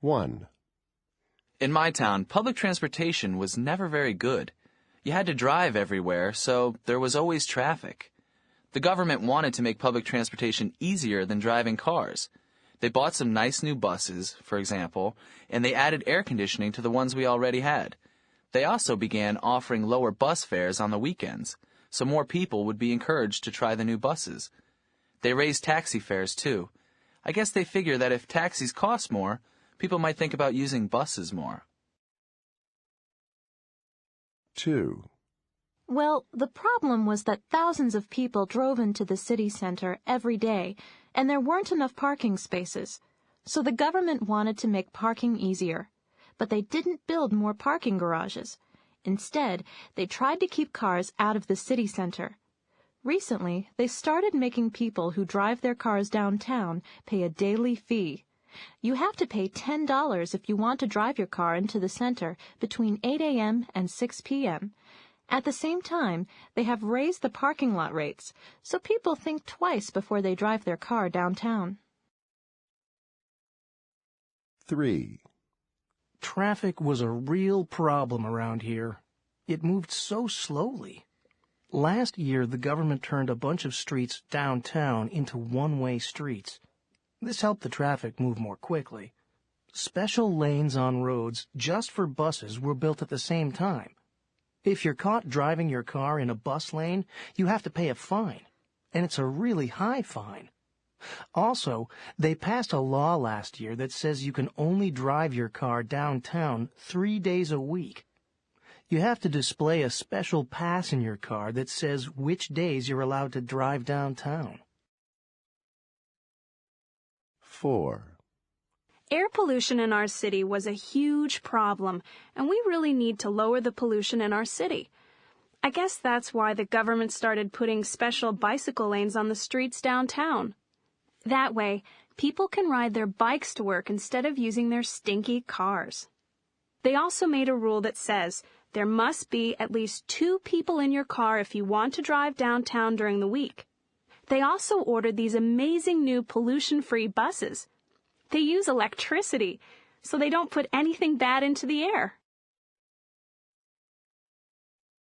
1. In my town, public transportation was never very good. You had to drive everywhere, so there was always traffic. The government wanted to make public transportation easier than driving cars. They bought some nice new buses, for example, and they added air conditioning to the ones we already had. They also began offering lower bus fares on the weekends, so more people would be encouraged to try the new buses. They raised taxi fares, too. I guess they figure that if taxis cost more, people might think about using buses more. 2. Well, the problem was that thousands of people drove into the city center every day, and there weren't enough parking spaces. So the government wanted to make parking easier. But they didn't build more parking garages. Instead, they tried to keep cars out of the city center. Recently, they started making people who drive their cars downtown pay a daily fee. You have to pay $10 if you want to drive your car into the center between 8 a.m. and 6 p.m. At the same time, they have raised the parking lot rates, so people think twice before they drive their car downtown. 3. Traffic was a real problem around here. It moved so slowly. Last year, the government turned a bunch of streets downtown into one-way streets. This helped the traffic move more quickly. Special lanes on roads just for buses were built at the same time. If you're caught driving your car in a bus lane, you have to pay a fine, and it's a really high fine. Also, they passed a law last year that says you can only drive your car downtown 3 days a week. You have to display a special pass in your car that says which days you're allowed to drive downtown. 4. Air pollution in our city was a huge problem, and we really need to lower the pollution in our city. I guess that's why the government started putting special bicycle lanes on the streets downtown. That way, people can ride their bikes to work instead of using their stinky cars. They also made a rule that says there must be at least 2 people in your car if you want to drive downtown during the week. They also ordered these amazing new pollution-free buses. They use electricity, so they don't put anything bad into the air.